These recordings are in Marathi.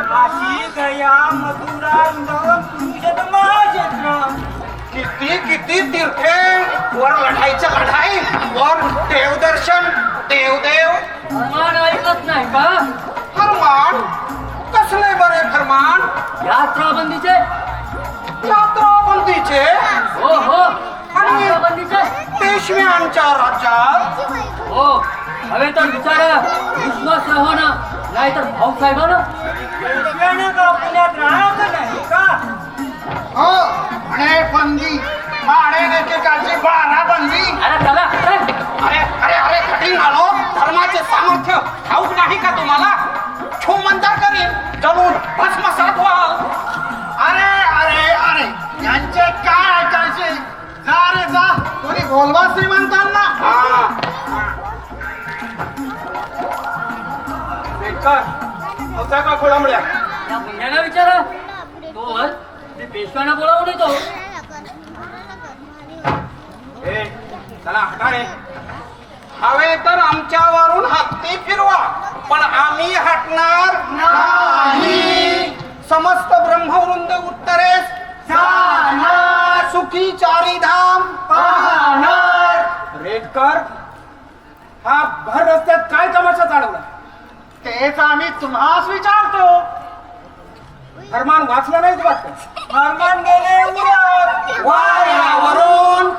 काशी गया मथुरा किती किती तीर्थे वर लढाईच्या लढाई वर देवदर्शन देवदेव. फरमान ऐकत नाही का? फरमान कसले बरे फरमान? यात्राबंदीचे. यात्राबंदीचे? हो हो आणि यात्राबंदीचे. पेशव्यांच्या राज्यात? हो हवे तर विचारा विश्वास ना नाही तर भाऊसाहेबांना. का पुण्यात राहायचं नाही का? हो म्हणे बंदी भाडे देण्याची 12 बंदी. अरे चला अरे. अरे अरे अरे कठीण आलो. धर्माचे सामर्थ्य ठाऊक नाही का तुम्हाला? छूमंतर करीन जळून भस्मसात व्हाल. अरे अरे अरे यांचे काय ऐकायचे? जा रे जा, कोणी बोलवा श्रीमंतांना. होता का खोळंबड्या? या पुण्याला विचारा. तो ते पेशव्यांना बोलावून येतो. चला हटा रे. हवे तर आमच्यावरून हत्ती फिरवा पण आम्ही हटणार नाही. समस्त ब्रह्मवृंद उत्तरेस जाणार. सुखी चारी धाम पाहणार. रेडकर, हा भर रस्त्यात काय तमाशा चालवला? तेच आम्ही तुम्हाच विचारतो. फरमान वाचलं नाहीत वाटतं? फरमान गेले उरत वाऱ्यावरून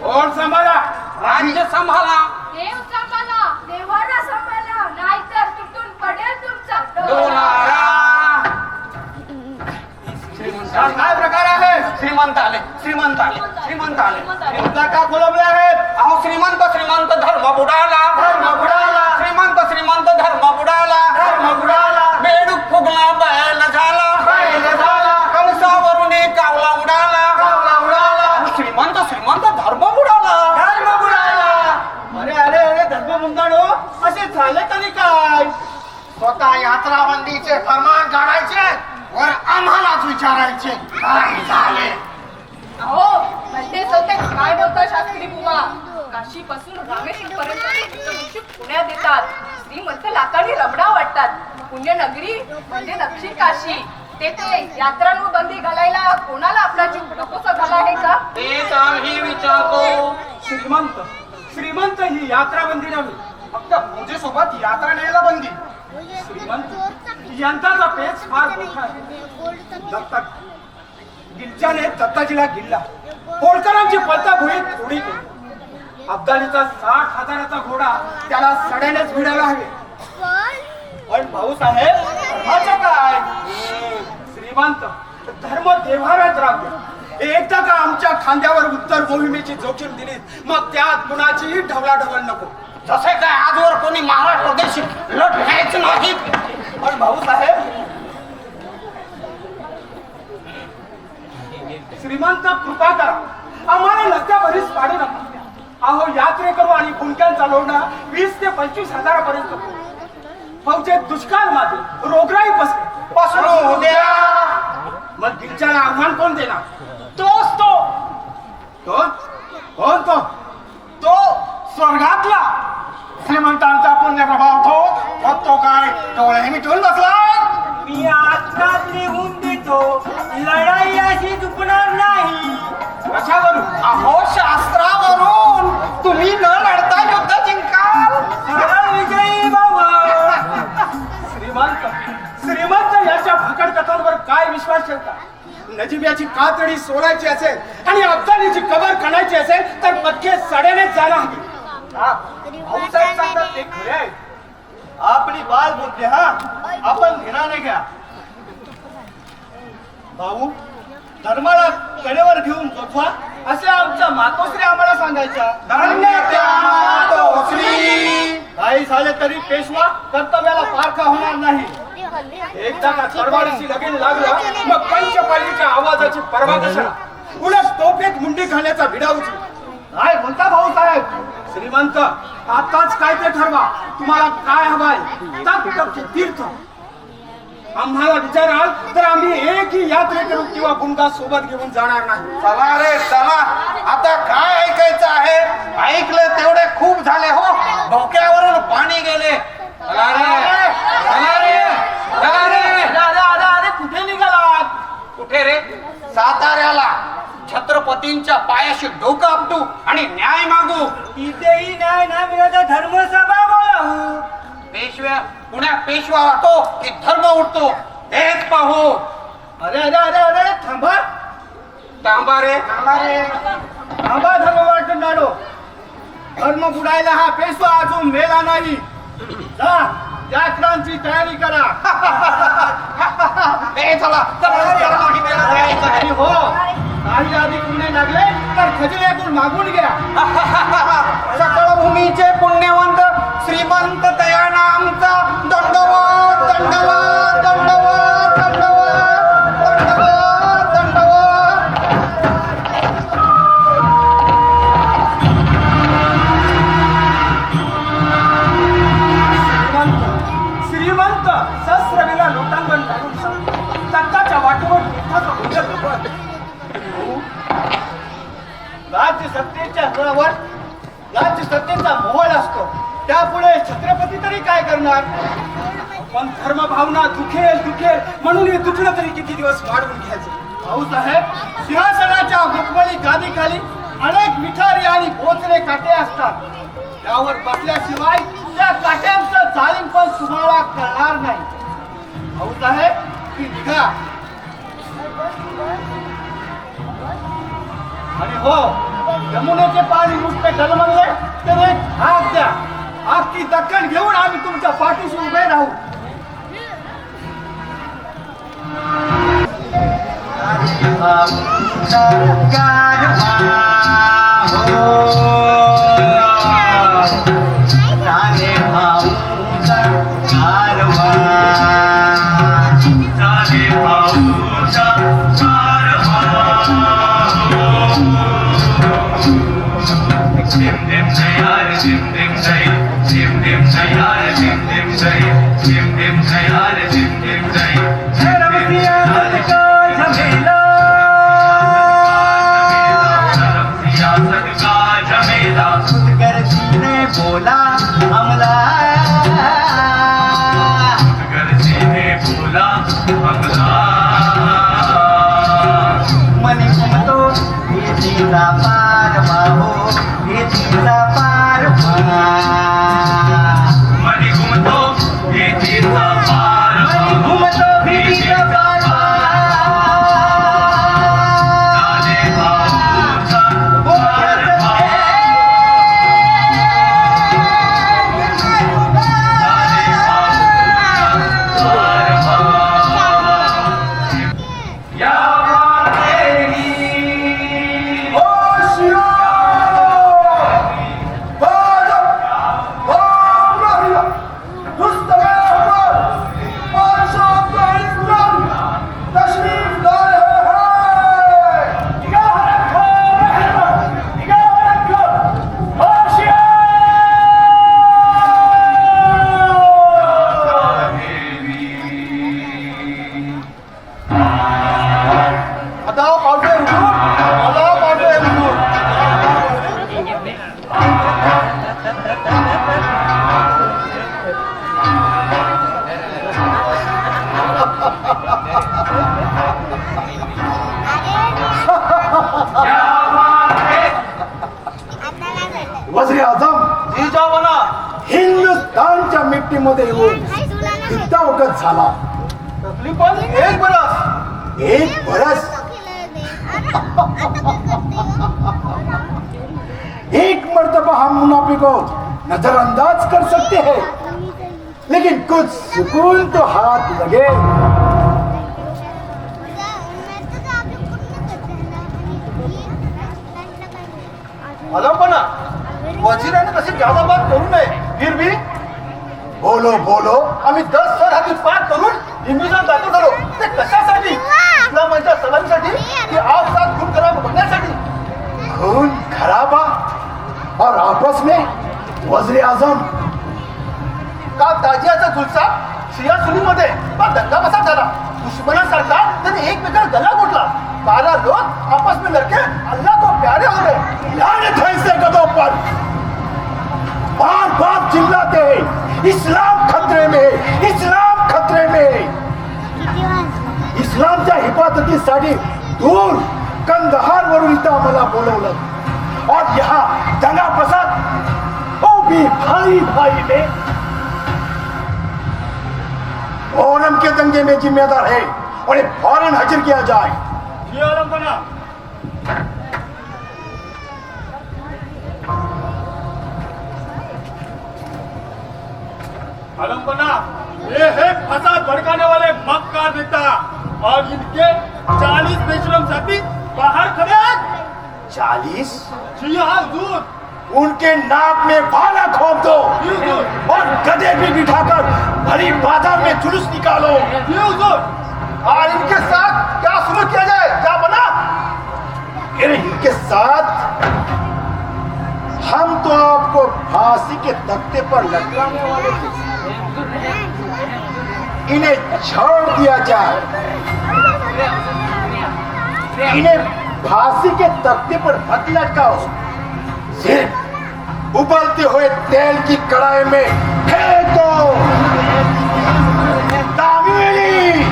कोण सांभाळा? राज्य सांभाळा. देव सांभाळा, देवाला सांभाळा, नाहीतर तुटून पडेल तुमचा डोलारा. हा काय प्रकार आहे? श्रीमंत आले श्रीमंत आले श्रीमंत आले. तुमचा का खोलवले आहेत? अहो श्रीमंत श्रीमंत धर्म बुडाला. धर्म बुडाला. श्रीमंत श्रीमंत धर्म बुडाला. धर्म बुडाला. बेडूक फुगला बैल झाला. बैल झाला. कंसावरून कावला उडाला. कावला उडाला. श्रीमंत श्रीमंत धर्म बुडाला. धर्म बुडाला. अरे अरे अरे धर्म मुंदाडो, असे झाले तरी काय? स्वतः यात्राबंदीचे फरमान काढायचे वर आम्हालाच विचारायचे काय झाले. अहो म्हणतेच होते काय बोलता शास्त्री बुवा. काशी पासून रामेश्वर पर्यंत पुण्यात येतात. श्रीमंत लाखांनी रमडा वाटतात. पुण्यनगरी म्हणजे दक्षिण काशी. तेथे यात्रांवर बंदी घालायला कोणाला आपला जीव नकोसा झाला आहे का? तेच आम्ही विचारतो. श्रीमंत श्रीमंत ही यात्राबंदी नव्हे, फक्त पूजेसोबत यात्रा न्यायला बंदी. श्रीमंत यंत्राचा पेच फार मोठा आहे. दत्ता गिलच्याने दत्ताजीला गिल्ला. होळकरांची पलता भुईत थोडी केली. अब्दालीचा 60,000चा घोडा त्याला सड्यानेच भिडायला हवे. पण भाऊसाहेब धर्माचं काय? श्रीमंत धर्म देव्हाव्यात राहतो. एकदा का आमच्या खांद्यावर उत्तर मोहिमेची जोखीम दिली मग त्यात कुणाचीही ढवळाढवळ नको. जसे काय आजवर कोणी महाराष्ट्र देशी लढायच नाही. पण भाऊसाहेब श्रीमंत कृपा करा, आम्हाला नसत्या भरीस पाडू नका. अहो यात्रेकरू आणि कुंक्यांचा लोढा 20 ते 25 हजारापर्यंत. फौजेत दुष्काळ मागे रोगराई पसरू द्या. मग गिलच्याला आव्हान कोण देणार? तोच तो. कोण? कोण तो? तो स्वर्गातला श्रीमंतांचा पुण्य प्रभाव तो. मग तो काय डोळे मिटून बसला? मी आत्ताच लिहून देतो लढाई अशी चुकणार नाही. कशावरून? अहो शास्त्रावरून. तुम्ही न लढता युद्ध जिंकाल. सरळ विजयी बाबा. श्रीमंत श्रीमंत याच्या भाकड कथांवर काय विश्वास ठेवता? नजिब्याची कातडी सोडायची असेल आणि अब्दालीची कबर खणायची असेल तर पक्के सड्यानेच जायला हवी. भाऊसाहेब सांगतात ते खरे आहे. आपली बाल बुद्धी हा आपण धीराने घ्या. भाऊ धर्माला कडेवर घेऊन जोखवा असे आमच्या मातोश्री आम्हाला सांगायच्या. धन्य त्या मातोश्री. काही झाले तरी पेशवा कर्तव्याला पारखा होणार नाही. एकदा का तरवारीची लगीन लागला मग पंचपालीच्या आवाजाची पर्वा कशाला? उलट तोफेत मुंडी घालण्याचा भिडा उचलू. काय बोलता भाऊसाहेब? श्रीमंत आताच काय ते ठरवा. तुम्हाला काय हवाय? तत्व तीर्थ. आम्हाला विचाराल तर आम्ही एकही यात्रेकरू किंवा गुंगा सोबत घेऊन जाणार नाही. चला रे चला. आता काय ऐकायचं आहे? ऐकलं तेवढे खूप झाले हो. डोक्यावरून पाणी गेले. चला सतींच्या पायाशी डोकं आपटू आणि न्याय मागू. इथेही न्याय ना मिळाला धर्मसभा बोलावू. पुण्यात पेशवा राहतो की धर्म उठतो हेच पाहू. अरे अरे अरे अरे थांबा तांबा रे थांबा धर्म वाटणारो. धर्म बुडायला हा पेशवा अजून मेला नाही. जा यात्रांची तयारी करा. ए चला आणि हो काही आधी पुणे लागले तर खजिन्यातून मागून घ्या. सकळभूमीचे पुण्यवंत श्रीमंत दयानामचा दंडवत दंडवत दंडवत दंडवत दंडवत दंडवत. श्रीमंत सहस्रवेला लोटांगण काढून तत्ताच्या वाटेवर मोठाचं उजेड उभं. राज्य सत्तेच्या जोरावर राज्य सत्तेचा मोहळ असतो. त्यापुढे छत्रपती तरी काय करणार. पण धर्मभावना दुखेल म्हणून हे दुखणं तरी किती दिवस वाढवून घ्यायचं. भाऊसाहेब सिंहासनाच्या मखमली गादीखाली अनेक मिठारी आणि बोचरे काटे असतात. त्यावर बसल्याशिवाय त्या काट्यांचं जाळीम पण तुम्हाला कळणार नाही. भाऊसाहेब ती निघा. आणि हो यमुनेचे पाणी नुसते डलमगले तर एक हात द्या. आखी दक्कन घेऊन आम्ही तुमच्या पाठीशी उभे राहू. बोला हमला बोला हमला मनी घुमतो हे जीला पार हो हे जीला पार मनी घुमतो हे जीला पार घुमतो हे जीला पार वजीर आजम जिजाबाना हिंदुस्थानच्या मिट्टीमध्ये येऊन किती अवघत झाला. पण एक बरस एक मर्तबा हम मुनाफी को नजरअंदाज कर सकते हैं लेकिन कुछ सुकून तो हाथ लगे. आलमपणा वजीराने कसे ज्यादा बात करू नये. फिर भी बोलो बोलो आम्ही 10 सरहद्दी पार करून हिंदुस्थान जातो झालो. ते कशासाठी. इस्लामाच्या सलामीसाठी की आपसात खून खराब बघण्यासाठी. खून खराबा और आपस में वजीर आजम का ताजियाचा जुलसा सियासुनीमध्ये दंगा बसा झाला. दुश्मनासारखा त्यांनी एकमेकांना गला घोटला. 12 लोग आपस में लड़के अल्लाह को प्यारे हो गए. लानत है इससे गदों पर. बार बार चिल्लाते हैं इस्लाम खतरे में इस्लाम खतरे में. इस्लामच्या हिफाजतीसाठी दूर कंदहार वरून इथं आम्हाला बोलवलं और यहाँ दंगा फसाद वो भी भाई भाई में। ओरम के दंगे में जिम्मेदार है और ये फौरन हाजिर किया जाए। जी आलम बना। आलम बना, ये है फसाद भड़काने वाले मक्कार नेता और इनके 40 बेशरम साथी बाहर खड़े हैं। 40? जी हाँ हुजूर। उनके नाक में भाला खोप दो जी हुजूर। और गधे भी बिठाकर भरी बाजार में जुलूस निकालो। जी हुजूर। और इनके साथ क्या शुरू किया जाए, क्या बना? इनके साथ हम तो आपको फांसी के तख्ते पर लटकाने वाले थे, इन्हें छोड़ दिया जाए। इन्हें फांसी के तख्ते पर मत लटकाओ, सिर्फ उबलते हुए तेल की कढ़ाई में फेंक दो। तामीली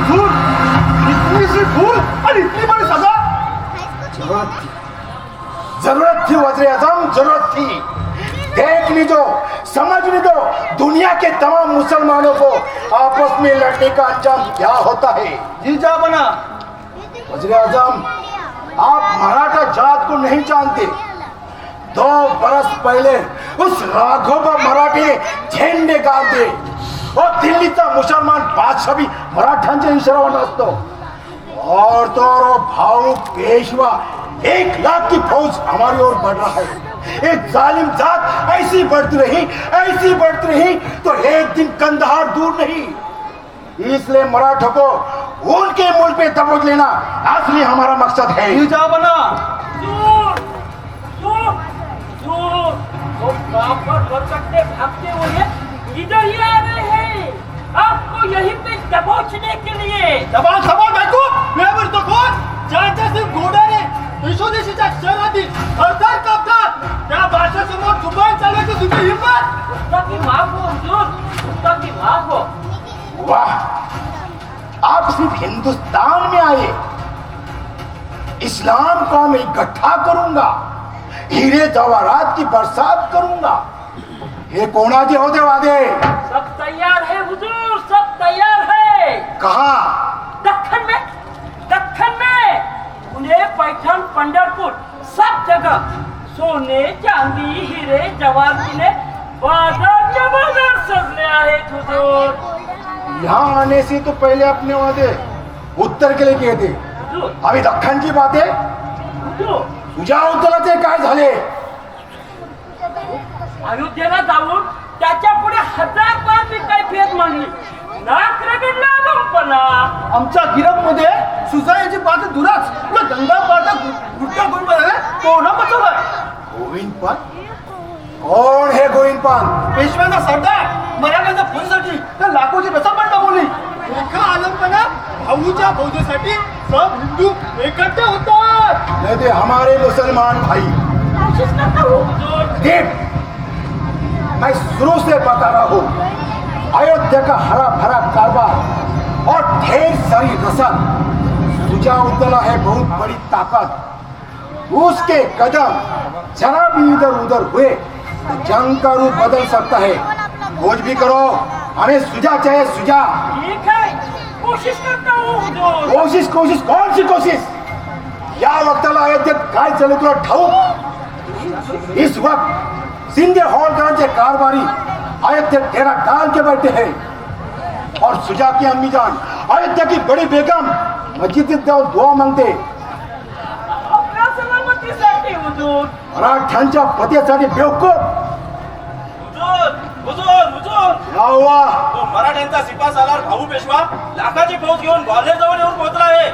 हुजूर, इतनी सी भूल और इतनी बड़ी सजा। जरूरत थी वज़ीर आज़म, जरूरत थी। देख लीजो, समझ लीजो, दुनिया के तमाम मुसलमानों को आपस में लड़ने का अंजाम क्या होता है। जी जा बना। वज़ीर आज़म, आप मराठा जात को नहीं जानते। 2 बरस पहले उस राघोबा मराठी ने झेंडे गाड़ले और दिल्लीचा मुसलमान बादशाह भी मराठ्यांच्या इशाऱ्यावर नसतो। और तो और भाऊ पेशवा 1 लाख की फौज हमारी ओर बढ़ रहा है। एक जालिम जात ऐसी बढ़ती रही तो एक दिन कंदहार दूर नहीं। इसलिए मराठों को उनके मुल्क पे दबोच लेना असली हमारा मकसद है। जी जा बना। वो पर बरकते भागते हुए इधर ही आ रहे हैं आपको यहीं पे दबोचने के लिए। जबान खबर बैठो, बेवर तो कौन ज्यांच्या सिर्फ घोड्याने विश्वदेशीच्या शहरातील सरदार कापतात त्या भाषेसमोर जुबान चालवायची तुझी हिंमत। कुत्ता की माफ हो हुजूर, कुत्ता की माफ हो। वाह, आप सिर्फ हिंदुस्तान में आए, इस्लाम को मैं इकट्ठा करूंगा, हीरे जवाहरात की बरसात करूंगा। ये कोणाचे होते वादे? सब तैयार है हुजूर, सब तैयार है। कहाँ? दक्कन में, दक्कन में, पुणे, पैठण, पंढरपुर, सब जगह सोने, चांदी, हीरे, जवाहर बाजार जमादार सजले आहेत हुजूर। यहाँ आने से तो पहले अपने वादे उत्तर के लिए किए थे, हुजूर, अभी दख्खन की बातें। हुजूर, तुझ्या उत्तराचे काय झाले? अयोध्येला जाऊन त्याच्या पुढे 1000 बार मी कैफियत मांडली, नाक रगडला लंपना। आमच्या गिरफमध्ये सुजायाची बात दुराच तुला दंगा पाडता गुट्टा गुण बनायला कोणा बसवलाय? गोविंदपान? कौन है गोविंदपान? पेशव्यांना सरदार मराठ्यांच्या फौजेसाठी त्या लाखोची रसद बोलली। एका आलमपणा भाऊच्या फौजेसाठी सब हिंदू एकत्र होतात। नहीं थे हमारे मुसलमान भाई। कोशिश करता हूँ हुजूर। देख, मैं शुरू से बता रहा हूँ, अयोध्या का हरा भरा कारोबार और ढेर सारी रसद सुजाउद्दौला है बहुत बड़ी ताकत। उसके कदम जरा भी इधर उधर हुए तो जंग का रूप बदल सकता है। खोज भी करो, हमें सुजा चाहिए, सुजा। ठीक है, कोशिश करता हूँ हुजूर। कोशिश कोशिश कौन सी कोशिश? या वक्ताला अयोध्येत काय चालू तुला ठाऊक? इस वक्त सिंधे होलकरांचे कारभारी अयोध्येत डेरा डाल के बैठे हैं और सुजा की अम्मी जान अयोध्या की बड़ी बेगम मस्जिद जाऊन दुआ मागते। आपल्या सलामतीसाठी हुजूर। मराठ्यांच्या पतीसाठी बेवकूफ या हुआ? तो मराठ्यांचा सिपा सालार भाऊ पेशवा लाखाची फौज घेऊन ग्वाल्हेर जवळ येऊन पोहोचला है।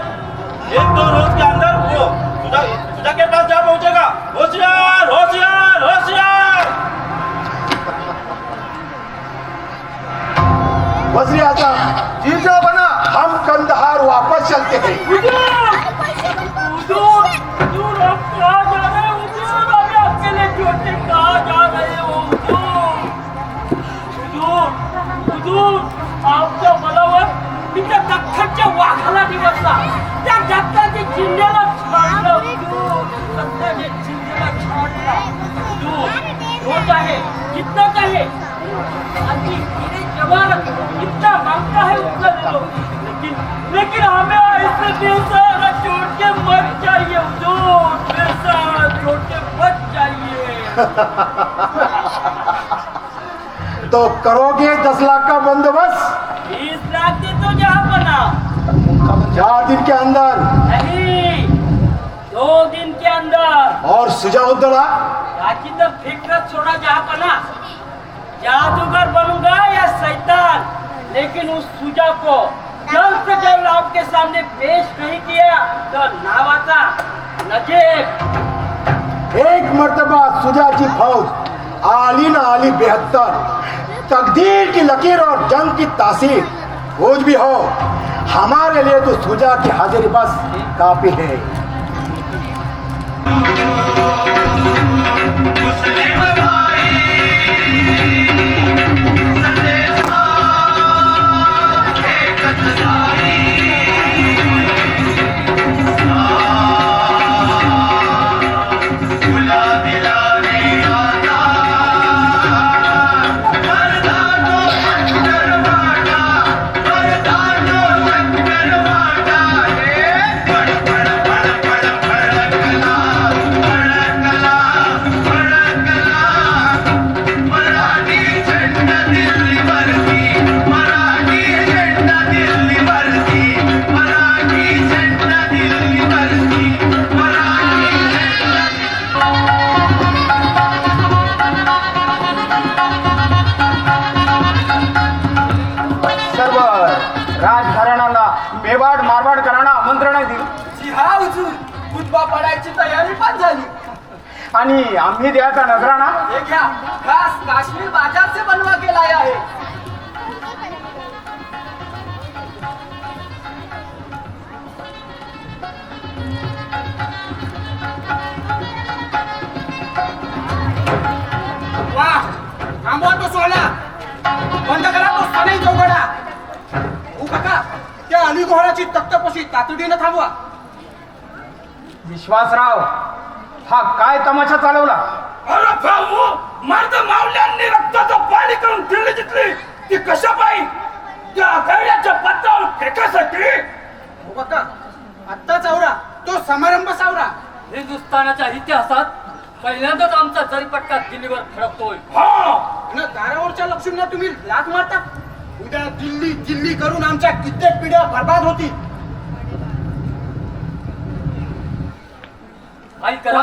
1-2 रोज के अंदर वो सुजा के पास जा पहुंचेगा। होशियार होशियार होशियार। वज़ीर आज़म, जी जा बना। हम कंदहार वापस चलते हैं। हुजूर, हुजूर, हुजूर, आप कहाँ जा रहे हो हुजूर? अभी अकेले छोटे कहाँ जा रहे हो हुजूर? हुजूर, हुजूर, आपच्या बलावर तिच्या दख्खन आमच्या वाघाला दिवसला त्या दत्ताच्या चिंध्याला छाडलं दत्ताच्या चिंध्याला छाडलं तू होत आहे कितनच आहे अति तेरे जवान कितना मांगता है उसका दे दो लेकिन हमें ऐसे बेसहारा छोड़ के मत जाइए हुजूर बेसहारा छोड़ के मत जाइए तो करोगे 10 लाख का बंदोबस्त 20 लाख दे तो जहाँ बना 4 दिन के अंदर नहीं 2 दिन के अंदर और सुजाउद्दौला बाकी तो फिक्र छोड़ा जहाँ बना जादूगर बनूंगा या शैतान लेकिन उस सुजा को जल्द से जल्द आपके सामने पेश नहीं किया तो नावाचा नजीब एक मर्तबा सुजा की फौज आली न आली 72 तकदीर की लकीर और जंग की तासीर कुछ भी हो हमारे लिए तो सुजा की हाजिरी बस काफी है सर्व राजघराण्याला मेवाड मारवाड करायला आमंत्रण दिली हा हुजूर खुतबा पडायची तयारी पण झाली आणि आम्ही द्यायचा नजराणा हे घ्या खास काश्मीर बाजार से बनवा केलाय आहे वा थांबवा तो सोहळा बंद करा तो स्थानिक चौघडा हो काका त्या अली गोहराची तक्तपोशी तातडीनं थांबवा विश्वासराव हा काय तमाशा चालवला अरे भाऊ मर्द मावल्यांनी रक्ताचं पाणी करून दिल्ली जितली ती कशा पायी त्या गैड्याच्या पत्रावर फेकासाठी हो काका आत्ता चावरा तो समारंभ सावरा हिंदुस्थानाच्या इतिहासात पहिल्यांदाच आमचा जरीपट्टा दिल्लीवर फडकतोय हा न दारावरच्या लक्ष्मीला तुम्ही लाथ मारता उद्या दिल्ली दिल्ली करून आमच्या कित्येक पिढ्या बर्बाद होती ऐकरा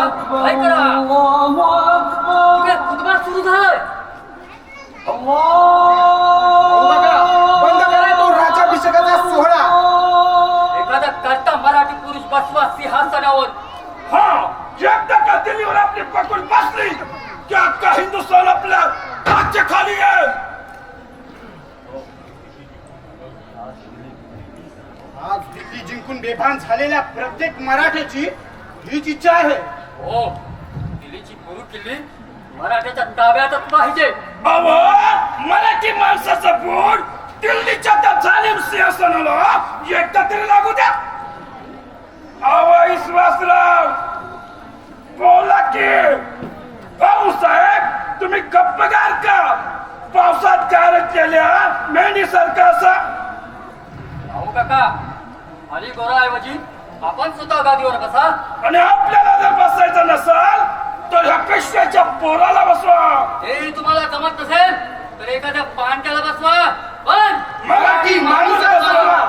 खुतबा सुरू झालाय हो काका, बंद करा तो राज्याभिषेकाचा सोहळा एखादा करता मराठी पुरुष बसवा सिंहासनावर हा एकदा का दिल्लीवर आपली पकड बसली की अख्खा हिंदुस्थान आपल्या हातच्या खाली आहे आज दिल्ली जिंकून बेभान झालेल्या प्रत्येक मराठ्याची हीच इच्छा आहे हो दिल्लीची गुरु किल्ली मराठ्याच्या ताब्यातच पाहिजे अव मराठी माणसाचं बोट दिल्लीच्या त्या जालिम सिंहासनाला एकदा तरी लागू द्या अव विश्वासराव बोला की भाऊसाहेब तुम्ही गप्पगार का पावसात गारटलेल्या मेंढीसारखा असा भाऊ काका अली गोराऐवजी आपण सुद्धा गादीवर बसा आणि आपल्याला जर बसायचं नसाल तर ह्या पेशव्याच्या पोराला बसवा हे तुम्हाला जमत नसेल तर एखाद्या पांट्याला बसवा पण मराठी माणूस बसवा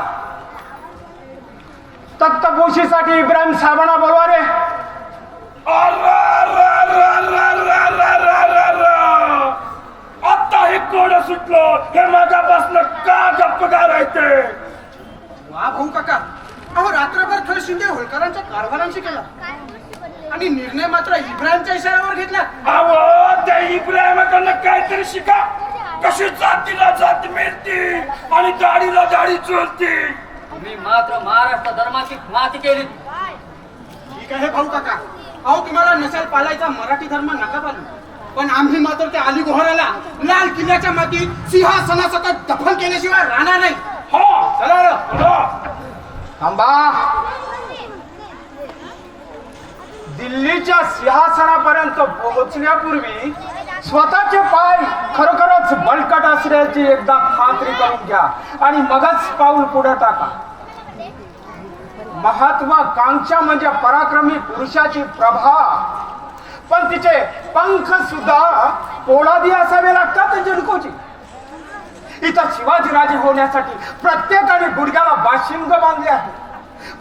तक्तपोशीसाठी इब्राहिम साहेबांना बोलवा रे आता हे कोण सुटलं हे मागापासून का गप्पगार आहे ते वा भाऊ काका अहो रात्रभर थळ शिंदे होळकरांच्या कारभारांशी केला आणि निर्णय मात्र इब्राहिमच्या इशाऱ्यावर घेतला अहो त्या इब्राहिमाकडनं काहीतरी शिका कशी जातीला जात मिळते आणि दाढीला दाढी चोलते तुम्ही मात्र महाराष्ट्र धर्माची माती केली ठीक आहे भाऊ काका अहो तुम्हाला नसेल पालायचा मराठी धर्म नका पालू पण आम्ही मात्र त्या अली गोहराला लाल किल्ल्याच्या मातीत सिंहासनासकट दफन केल्याशिवाय राहणार नाही हो चला रे. चला. थांबा. दिल्लीच्या सिंहासनापर्यंत पोहोचण्यापूर्वी स्वतःचे पाय खरोखरच बळकट असल्याची एकदा खात्री करून घ्या आणि मगच पाऊल पुढे टाका. महत्वाकांक्षा म्हणजे पराक्रमी पुरुषाची प्रभा, पण तिचे पंख सुद्धा पोलादी असावे लागतात जणकोची. इथं शिवाजीराजे होण्यासाठी प्रत्येकाने गुडघ्याला बाशिंग बांधले आहे,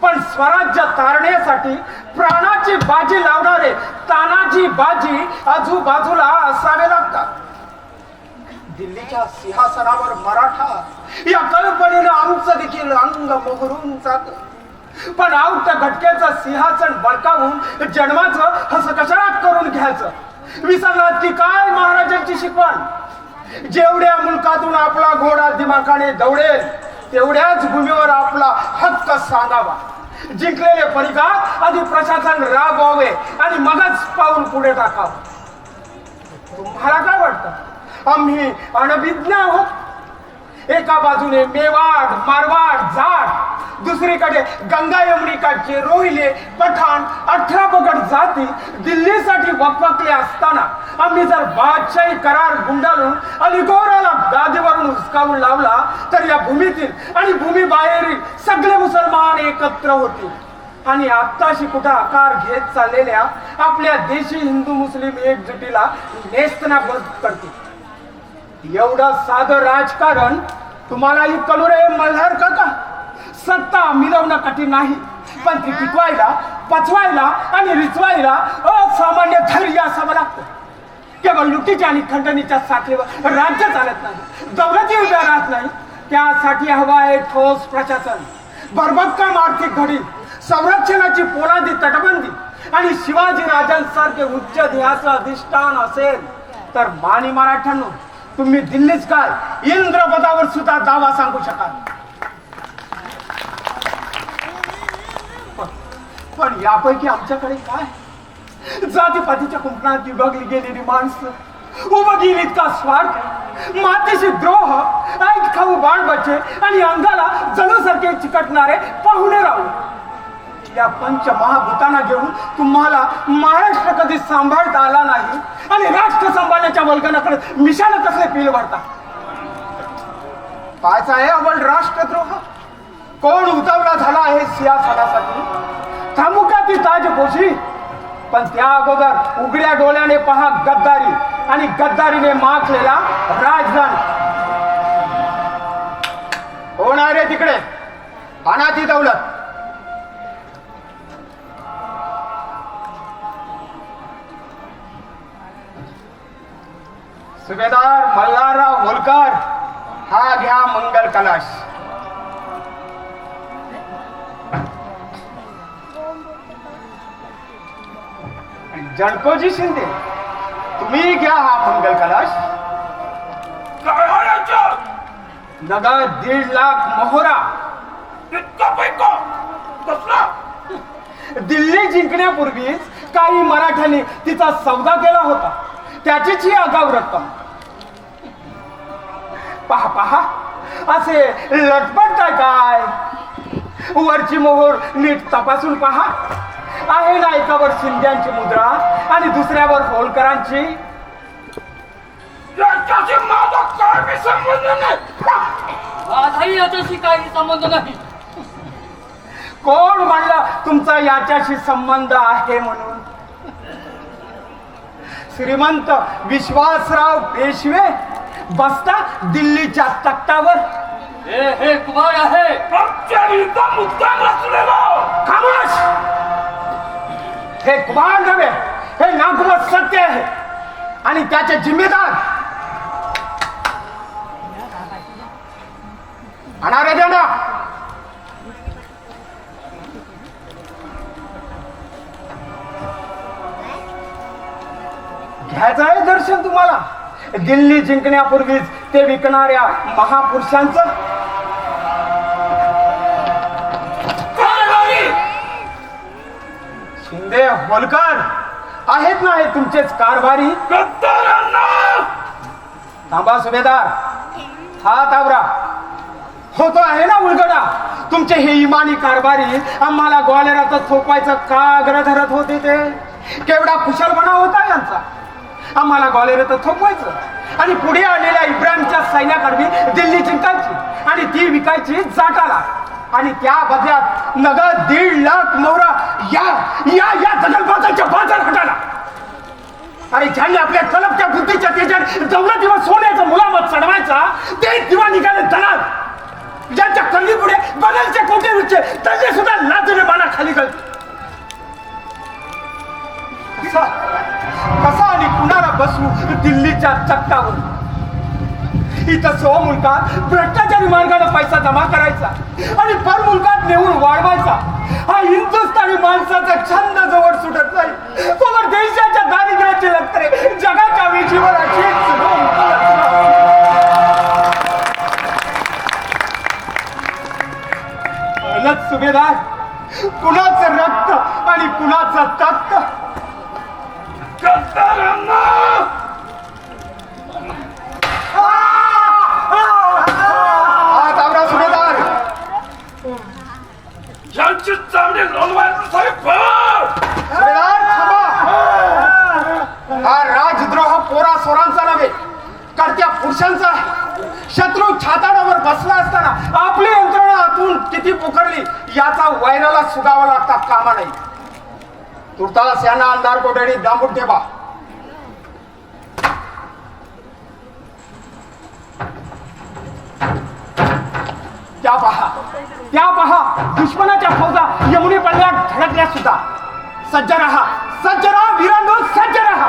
पण स्वराज्य तारण्यासाठी प्राणाची बाजी लावणारे तानाजी बाजी आजूबाजूला असावे लागतात. दिल्लीच्या सिंहासनावर मराठा या कल्पनेनं आमचं देखील अंग मोहरून जात, पण आवट घटकेचं सिंहासन बळकावून जन्माचं हसकशात करून घ्यायचं. विसरलात की काय महाराजांची शिकवण? जेवढ्या मुलकातून आपला घोडा दिमाखाने दौडेल तेवढ्याच भूमीवर आपला हक्क सांगावा. जिंकलेले परिघात आधी प्रशासन राबवावे आणि मगच पाऊल पुढे टाकावं. तुम्हाला काय वाटतं आम्ही अनभिज्ञ आहोत? एका बाजूने मेवाड, मारवाड, जाट, दुसरीकडे गंगा यमुनिकाचे रोहिले, पठाण, 18 पगड जाती दिल्लीसाठी वकवकले असताना आम्ही जर बादशाही करार गुंडाळून अलिगोराला गादीवरून हुसकावून लावला तर या भूमीतील आणि भूमीबाहेरील सगळे मुसलमान एकत्र होतील आणि आत्ताशी कुठं आकार घेत चाललेल्या आपल्या देशी हिंदू मुस्लिम एकजुटीला नेस्तनाबूत करतील. एवढं साधं राजकारण तुम्हालाही कळू रे मल्हार काका. सत्ता मिळवणं कठीण नाही, पण ती टिकवायला, पचवायला आणि रिचवायला असामान्य धैर्य असावं लागतं. केवळ लुटीच्या आणि खंडणीच्या साखळीवर राज्य चालत नाही, दौलती उभ्या राहत नाही. त्यासाठी हवा आहे ठोस प्रशासन, भरभक्कम आर्थिक घडी, संरक्षणाची पोलादी तटबंदी आणि शिवाजी राजांसारखे उच्च ध्येयाचं अधिष्ठान असेल तर मानी मराठ्यांनो, तुम्ही दिल्लीच काय इंद्रपदावर सुद्धा दावा सांगू शकाल. पण यापैकी आमच्याकडे काय? जातीपातीच्या कुंपणात विभागली गेलेली माणसं, उभं गेलीत का स्वार्थ, मातीशी द्रोह, ऐक खाऊ बाळबच्चे आणि अंगाला जणूसारखे चिकटणारे पाहुणे राहू. या पंचमहाभूतांना घेऊन तुम्हाला महाराष्ट्र कधी सांभाळता आला नाही आणि राष्ट्र सांभाळण्याच्या वल्गनाकडे मिशानं कसले पील वाढता. कायच आहे अवल राष्ट्रद्रोह? कोण उतावळा झाला आहे सिंहासनासाठी? थांबू का ती ताजपोशी? पण त्या अगोदर उघड्या डोळ्याने पहा गद्दारी आणि गद्दारीने माखलेला राजधानी. कोण आहे रे तिकडे? आणा ती दौलत. सुभेदार मल्हारराव होलकर, हा घ्या मंगल कलश. जणकोजी शिंदे, तुम्ही घ्या हा मंगल कलश. नगद 1.5 लाख मोहरा. दिल्ली जिंकण्यापूर्वीच काही मराठ्यांनी तिचा सौदा केला होता, त्याचीच ही आगाऊ रक्कम. पहा पहा, असे लटपटताय काय? वरची मोहर नीट तपासून पहा. आहे ना एकावर शिंद्यांची मुद्रा आणि दुसऱ्यावर होलकरांची? माझा काही संबंध नाही. माझाही याच्याशी काही संबंध नाही. कोण म्हणलं तुमचा याच्याशी संबंध आहे म्हणून? श्रीमंत विश्वासराव पेशवे बसता दिल्लीच्या तख्तावर. हे कुमार आहे खामोश. हे कुमार नव्हे, हे नागवत सत्य आहे आणि त्याचे जिम्मेदार अनारे देणा. घ्यायचं आहे दर्शन तुम्हाला दिल्ली जिंकण्यापूर्वीच ते विकणाऱ्या महापुरुषांचं. शिंदे होलकर आहेत ना हे तुमचेच कारभारी? थांबा सुभेदार, हात आवरा. होतो आहे ना उलगडा तुमचे हे इमानी कारभारी आम्हाला ग्वालेरातच थोपवायचं का आग्रह धरत होते ते? केवढा कुशलपणा होता यांचा. आम्हाला ग्वालेरातच थोपवायचं आणि पुढे आलेल्या इब्राहिमच्या सैन्याकडे दिल्ली जिंकायची आणि ती विकायची जाटाला आणि त्या बदल्यात नगद 1.5 लाख मोहरा या या या दगलबाजांच्या बाजार हटाला. अरे ज्यांनी आपल्या तलबच्या बुद्धीच्या त्याच्यात दौलतीवर सोन्याचा मुलामत चढवायचा ते दिवा निघाले दलाल. ज्यांच्या कल्ली पुढे बदलचे कोटे उच्चे त्यांनी सुद्धा लाजने बाणा खाली घालते. कसा आणि कुणाला बसू दिल्लीच्या चक्कावर? इथं सो मुलकात भ्रष्टाचारी मार्गाने पैसा जमा करायचा आणि पर मुलकात नेऊन वाढवायचा हा हिंदुस्थानी माणसाचा छंद जवळ सुटत नाही. तोवर देशाच्या दारिद्र्याची लक्षणे जगाच्या वेशीवर अशीच सुभेदार कुणाचं रक्त आणि कुणाचं तक्त. सुभेदार यांची चांगली लोलवायचं साहेब. सुभेदार थांबा. हा राजद्रोह पोरा सोरांचा नव्हे करत्या पुरुषांचा. शत्रू छाताडावर बसला असताना आपली यंत्रणा आतून किती पोखरली याचा वैराला सुगावा लागता कामा नाही. तुर्तास यांना अंधार कोठडी दांबून ठेवा. त्या पहा दुश्मनाच्या फौजा यमुने पल्ल्यात धडकल्या सुद्धा. सज्ज राहा वीरांनो, सज्ज राहा.